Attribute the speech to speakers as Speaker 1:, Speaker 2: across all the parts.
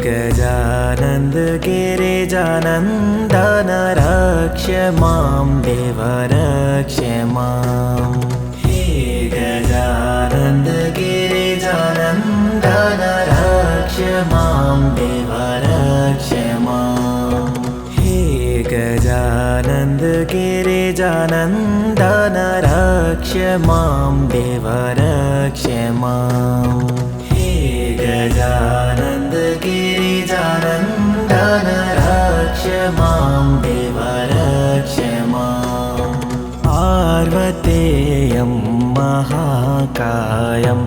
Speaker 1: गजानन्द गिरिजानन्दन रक्ष मां देव रक्ष मां। हे गजानन्द गिरिजानन्दन रक्ष मां देव रक्ष मां। हे गजानन्द गिरिजानन्दन रक्ष मां देव रक्ष मां। हे गजानन्द गिरिजानन्दन रक्ष मां देव रक्ष मां। पार्वतेयं महाकायं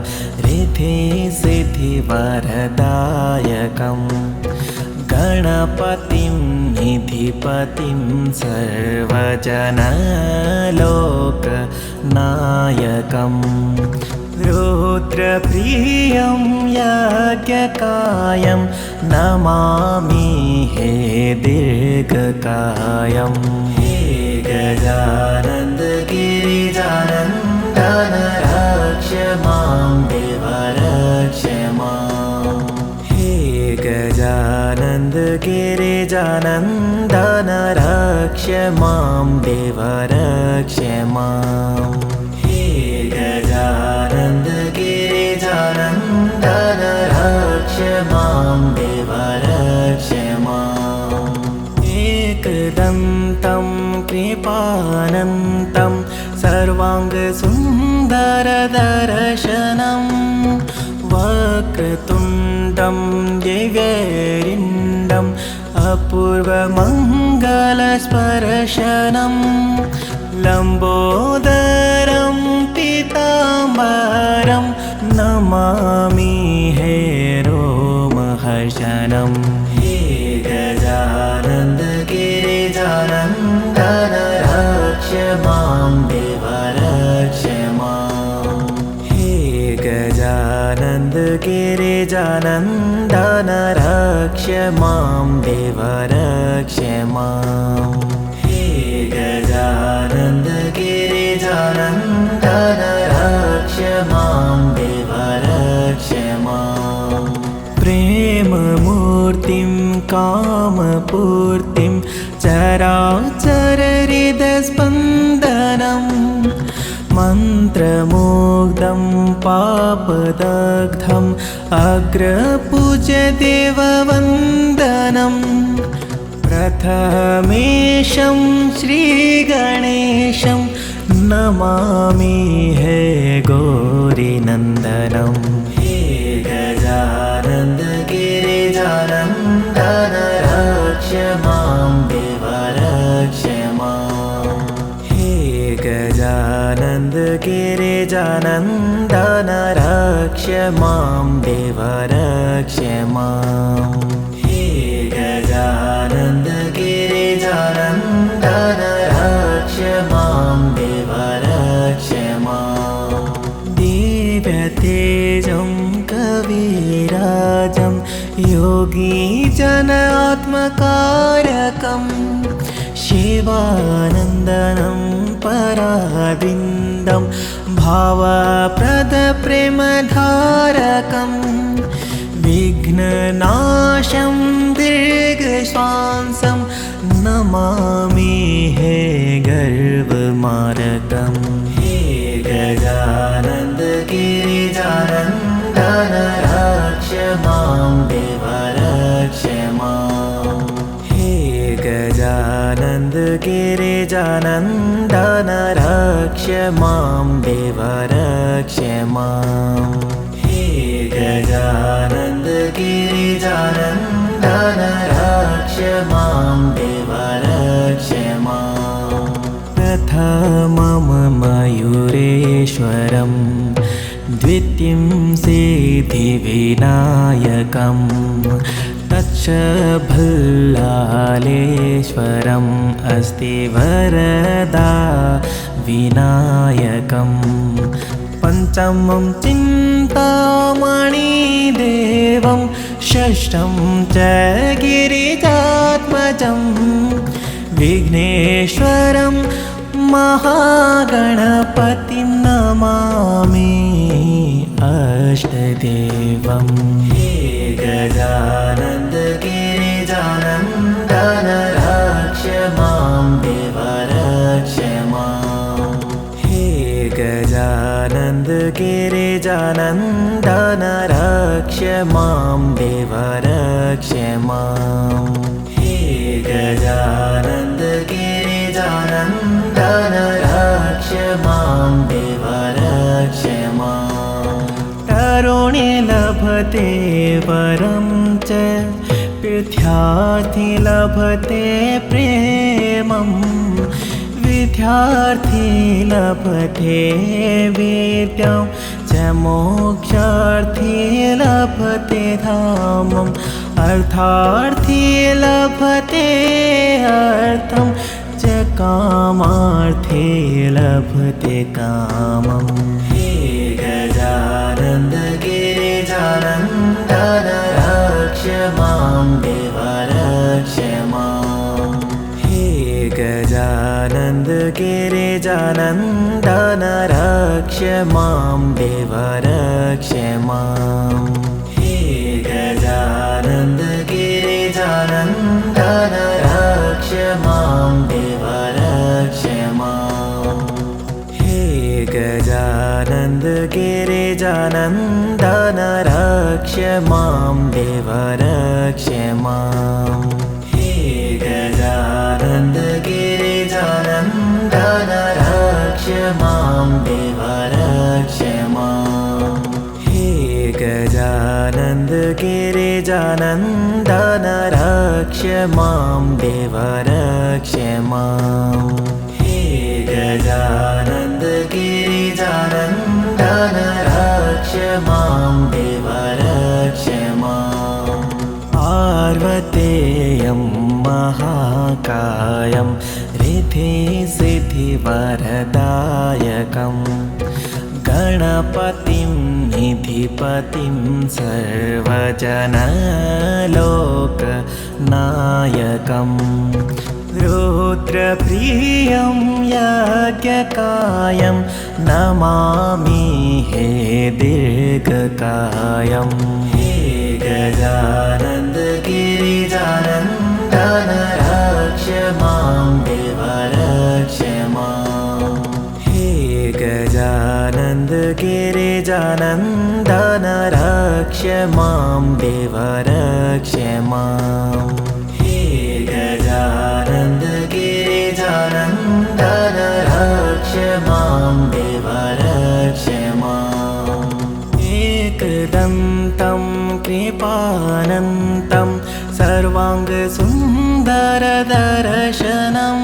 Speaker 1: रिद्धिसिद्धिवरदायकं गणपतिं निधिपतिं सर्वजनलोकनायकं रुद्रप्रियं यज्ञकायं नमामि हे दीर्घकायं। हे गजानन्द गिरिजानन्दन रक्ष मां देव रक्ष मां। हे गजानन्द गिरिजानन्दन रक्ष मां देव रक्ष मां। हे गजानन्द गिरिजानन्दन रक्ष मां देव रक्ष मां। एकदन्तं कृपानन्तं सर्वाङ्गसुन्दरदर्शनं वक्रतुण्डं दिव्यैरिण्डम् अपूर्वमङ्गलस्पर्शनं लम्बोदरं पीताम्बरं नमामि हे रोमहर्षणं। हे गजानन्द गिरिजानन्दन रक्ष मां देव रक्ष मां। हे गजानन्द गिरिजानन्दन रक्ष मां देव रक्ष मां। हे गजानन्द गिरिजानन्दन रक्ष मां देव रक्ष मां। प्रेममूर्तिं कामपूर्तिं चराचरहृदस्पन्दनं मन्त्रमुग्धं पापदग्धम् अग्रपूज्य देववन्दनं प्रथमेशं श्रीगणेशं नमामि हे गौरीनन्दनं। हे गजानन्द गिरिजानन्दन रक्ष मां देव रक्ष मां। हे गजानन्द गिरिजानन्दन रक्ष मां देव रक्ष मां। हे गजानन्द गिरिजानन्दन रक्ष मां देव रक्ष मां। दिव्यतेजं कविराजं योगीजनात्मकारकं शिवानन्दनं पराविन्दं भावप्रदप्रेमधारकं विघ्ननाशं दीर्घश्वासं नमामि हे गर्वमारकं। हे गजानन्द गिरिजानन्दन रक्ष मां देव रक्ष मां। हे गजानन्द गिरिजानन्दन रक्ष मां देव रक्ष मां। हे गजानन्द गिरिजानन्दन रक्ष मां देव रक्ष मां। प्रथमं मयूरेश्वरं द्वितीयं सिद्धिविनायकं तच्च भल्लालेश्वरम् अस्ति वरदा विनायकं। पञ्चमं चिन्तामणिदेवं षष्ठं च गिरिजात्मजं विघ्नेश्वरं महागणपतिं नमामि अष्टदेवं। हे गजानन मां देव रक्ष मां। हे गजानन्द गिरिजानन्दन रक्ष मां देव रक्ष मां। तरुणी लभते वरं च विद्यार्थी लभते प्रेमं। विद्यार्थी लभते विद्यां च मोक्षार्थी लभते धामम्। अर्थार्थी लभते अर्थं च कामार्थी लभते कामम्। हे गजानन्द गिरिजानन्दन रक्ष मां देव रक्ष मां। हे गजानन्द गिरिजानन्दन रक्ष मां देव रक्ष मां। हे गजानन्द गिरिजानन्दन रक्ष मां देव रक्ष मां। हे गजानन्द गिरिजानन्दन रक्ष मां देव रक्ष मां। हे गजानन्द गिरिजानन्दन रक्ष मां देव रक्ष मां। हे गजानन्द गिरिजानन्दन रक्ष मां देव रक्ष मां। हे गजानन्द गिरिजानन्दन रक्ष मां देव रक्ष मां। पार्वतेयं महाकायं रिद्धिसिद्धिवरदायकं। गणपतिं निधिपतिं सर्वजनलोकनायकं। रुद्रप्रियं यज्ञकायं नमामि हे दीर्घकायं। हे गजानन्द गिरिजानन्दन रक्ष मां देव रक्ष मां। हे गजानन्द गिरिजानन्दन रक्ष मां देव रक्ष मां। हे गजानन्द गिरिजानन्दन रक्ष मां देव रक्ष मां। एकदन्तं कृपानन्तं सर्वाङ्गसुन्दरदर्शनं।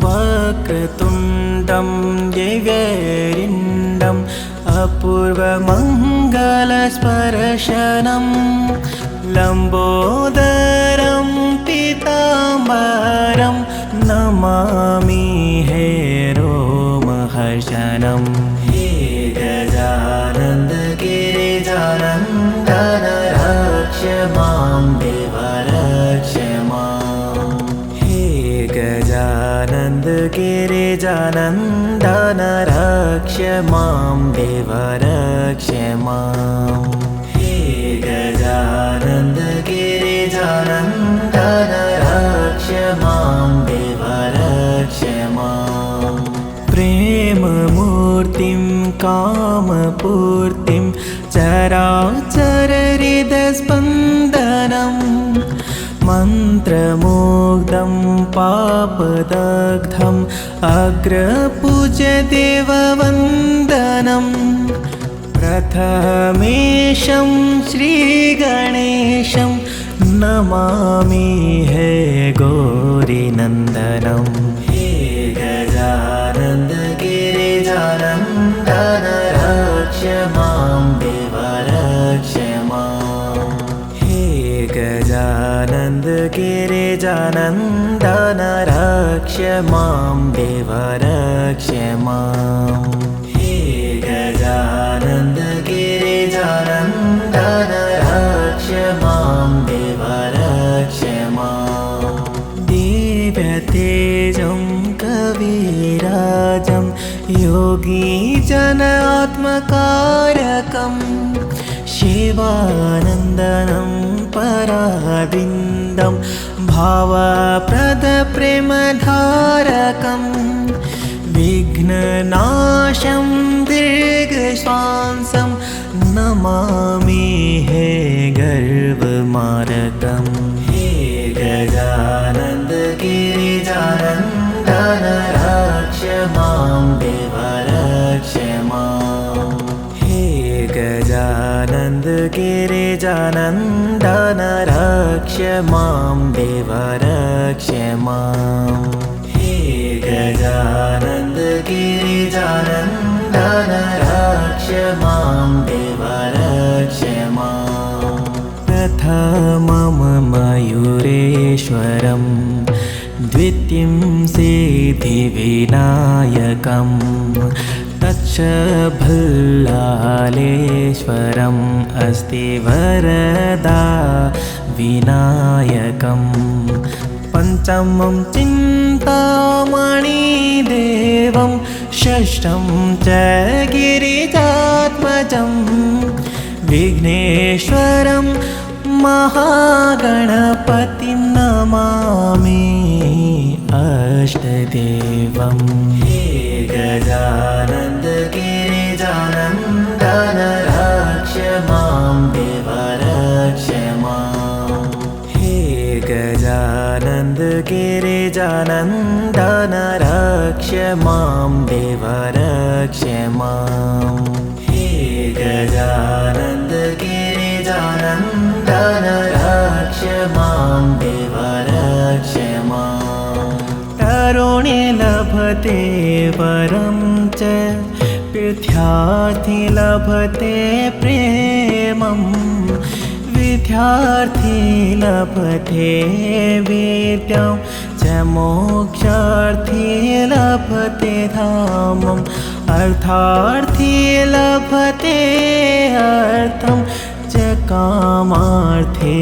Speaker 1: वक्रतुण्डं दिव्यरिण्डम् अपूर्वमङ्गलस्पर्शनं। लम्बोदरं पीताम्बरं नमामि हे रोमहर्षणं। हे गजानन्द गिरिजानन्दन रक्ष मां देव रक्ष मां। हे गजानन्द गिरिजानन्दन रक्ष मां देव रक्ष मां। हे गजानन्द गिरिजानन्दन रक्ष मां देव रक्ष मां। प्रेममूर्तिं कामपूर्तिं चराचरहृदस्पन्दनं। मन्त्रमुग्धं पापदग्धम् अग्रपूज्य देववन्दनं। प्रथमेशं श्रीगणेशं नमामि हे गौरीनन्दनं। हे गजानन्द गिरिजानन्दन रक्ष मां देव रक्ष मां। हे गजानन्द गिरिजानन्दन रक्ष मां देव रक्ष मां। हे गजानन्द गिरिजानन्दन रक्ष मां देव रक्ष मां। दिव्यतेजं कविराजं योगीजनात्मकारकं। शिवानन्दनं पराविन्दं भावप्रदप्रेमधारकं। विघ्ननाशं दीर्घश्वासं नमामि हे गर्वमारकम् हे गजानन्द गिरिजानन्दन रक्ष मां देव रक्ष माम् हे गजानन्द गिरिजानन्दन रक्ष मां देव रक्ष माम् हे गजानन्द गिरिजानन्दन रक्ष मां देव रक्ष माम् प्रथमं मयूरेश्वरं द्वितीयं सिद्धिविनायकं तच्च भल्लालेश्वरम् अस्ति वरदा विनायकं पञ्चमं चिन्तामणिदेवं षष्ठं च गिरिजात्मजं विघ्नेश्वरं महागणपतिं नमामि अष्टदेवं हे गजानन्द गिरिजानन्दन रक्ष मां देव रक्ष माम् हे गजानन्द गिरिजानन्दन रक्ष मां देव रक्ष माम् हे गजानन्द गिरिजानन्दन रक्ष मां देव रक्ष माम् तरुणे लभते वरं च विद्यार्थी लभते प्रेमं विद्यार्थी लभते विद्यां च मोक्षार्थी लभते धामम् अर्थार्थी लभते अर्थं च कामार्थी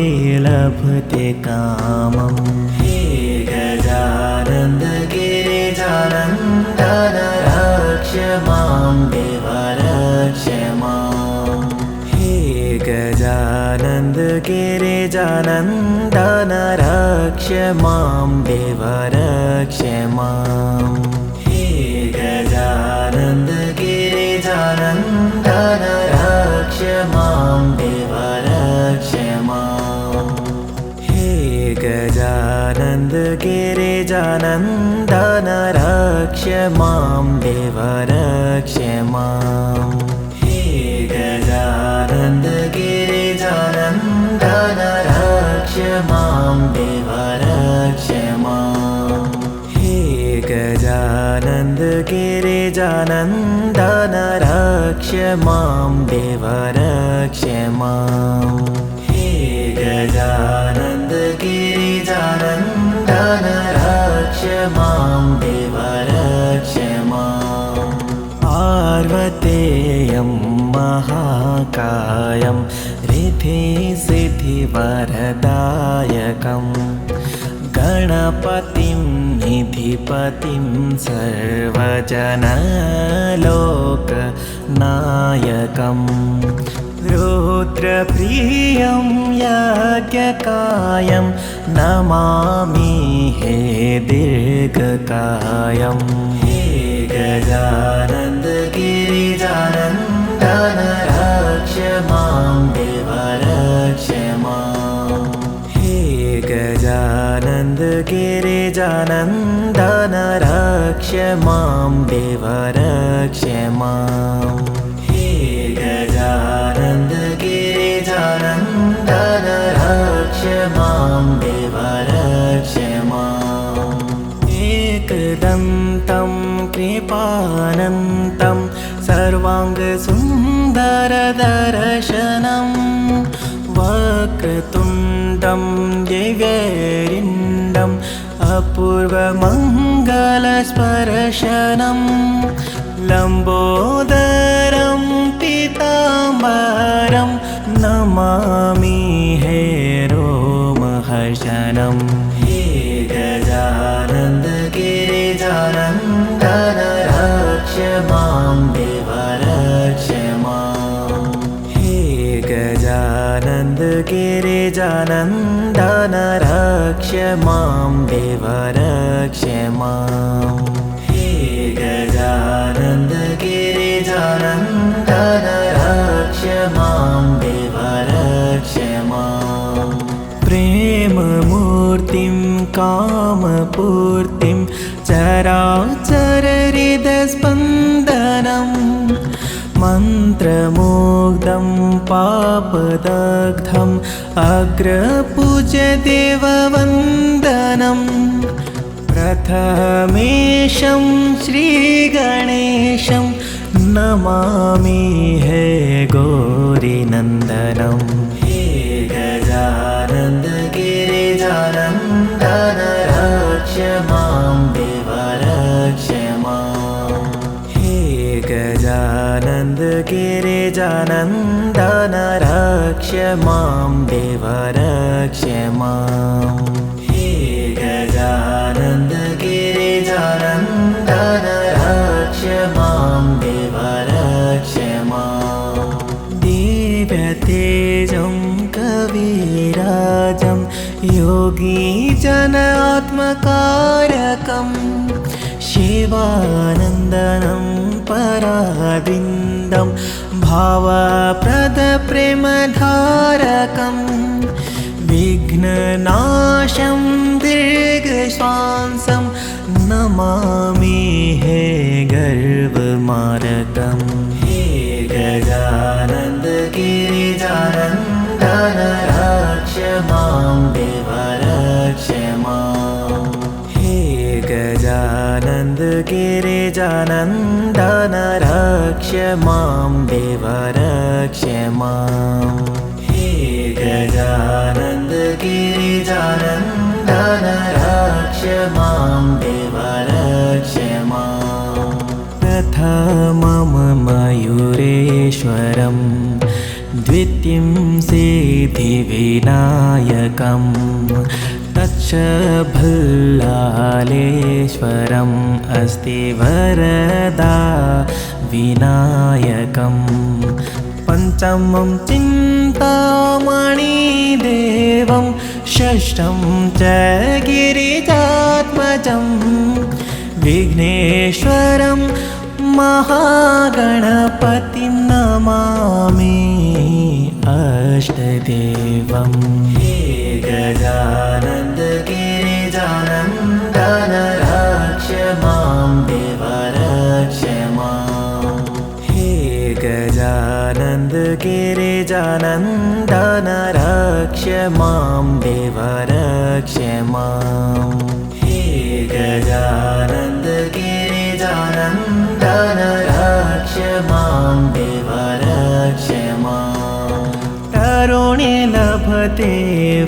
Speaker 1: लभते कामम् हे गजानन्द गिरिजानन्दन रक्ष मां देव रक्ष माम् हे गजानन्द गिरिजानन्दन रक्ष मां देव रक्ष माम् हे गजानन्द गिरिजानन्दन रक्ष मां देव रक्ष माम् हे गजानन्द गिरिजानन्दन रक्ष मां देव रक्ष माम् हे गजानन्द गिरिजानन्दन रक्ष मां देव रक्ष माम् हे गजानन्द गिरिजानन्दन रक्ष मां देव रक्ष माम् हे गजानन्द गिरिजानन्दन रक्ष मां देव रक्ष माम् पार्वतेयं महाकायं रिद्धिसिद्धिवरदायकं गणपतिं निधिपतिं सर्वजनलोकनायकं रुद्रप्रियं यज्ञकायं नमामि हे दीर्घकायं हे गजानन्द गिरिजानन्दन रक्ष मां देव रक्ष माम् हे गजानन्द गिरिजानन्दन रक्ष मां देव रक्ष माम् हे गजानन्द गिरिजानन्दन रक्ष मां देव रक्ष माम् एकदन्तं कृपानन्तं सर्वाङ्गसुन्दरदर्शनं वक्रतुण्डं दिव्यरिण्डम् अपूर्वमङ्गलस्पर्शनं लम्बोदरं पीताम्बरं नमामि हे रोमहर्षणं हे गजानन्द गिरिजानन्दन रक्ष मां देव रक्ष माम् हे गजानन्द गिरिजानन्दन रक्ष मां देव रक्ष माम् हे गजानन्द गिरिजानन्दन गिरिजानन्दन रक्ष मां देव रक्ष माम् प्रेममूर्तिं कामपूर्तिं चराचरहृदस्पन्दनं मन्त्रमुग्धं पापदग्धम् अग्रपूज्यदेववन्दनं प्रथमेशं श्रीगणेशं नमामि हे गौरीनन्दनं हे गजानन्द गिरिजानन्दन रक्ष मां देव रक्ष माम् हे गजानन्द गिरिजानन्दन रक्ष मां देव रक्ष माम् हे गजानन्द गिरिजानन्दन रक्ष मां देव रक्ष माम् दिव्यतेजं कविराजं योगीजनात्मकारकं शिवानन्दनं पराविन्दं भावप्रदप्रेमधारकं विघ्ननाशं दीर्घश्वासं नमामि हे गर्वमारकं हे गजानन्द गिरिजानन्दन रक्ष मां देव रक्ष माम् हे गजानन्द गिरिजानन्दन रक्ष मां देव रक्ष माम् हे गजानन्द गिरिजानन्दन रक्ष मां देव रक्ष माम् प्रथमं मयूरेश्वरं द्वितीयं सिद्धिविनायकं तच्च भल्लालेश्वरम् अस्ति वरदा विनायकं पञ्चमं चिन्तामणिदेवं षष्ठं च गिरिजात्मजं विघ्नेश्वरं महागणपतिं नमामि अष्टदेवं हे गजानन्द गिरिजानन्दन रक्ष मां देव रक्ष माम् हे गजानन्द गिरिजानन्दन रक्ष मां देव रक्ष माम् हे गजानन्द गिरिजानन्दन रक्ष मां देव रक्ष माम् तरुणे लभते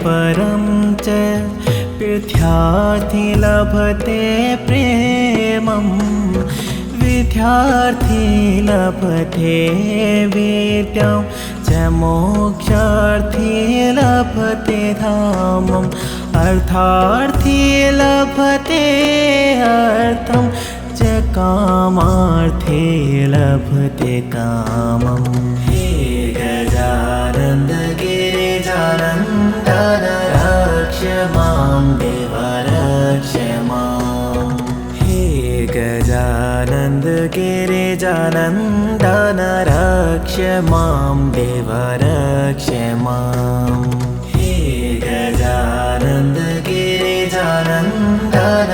Speaker 1: वरं च विद्यार्थी लभते प्रेमं विद्यार्थी लभते विद्यां च मोक्षार्थी लभते धामम् अर्थार्थी लभते अर्थं च कामार्थी लभते कामम् हे गजानन्द गिरिजानन्दन रक्ष मां देव रक्ष माम् हे गजानन्द गिरिजानन्दन रक्ष मां देव रक्ष माम् हे गजानन्द गिरिजानन्दन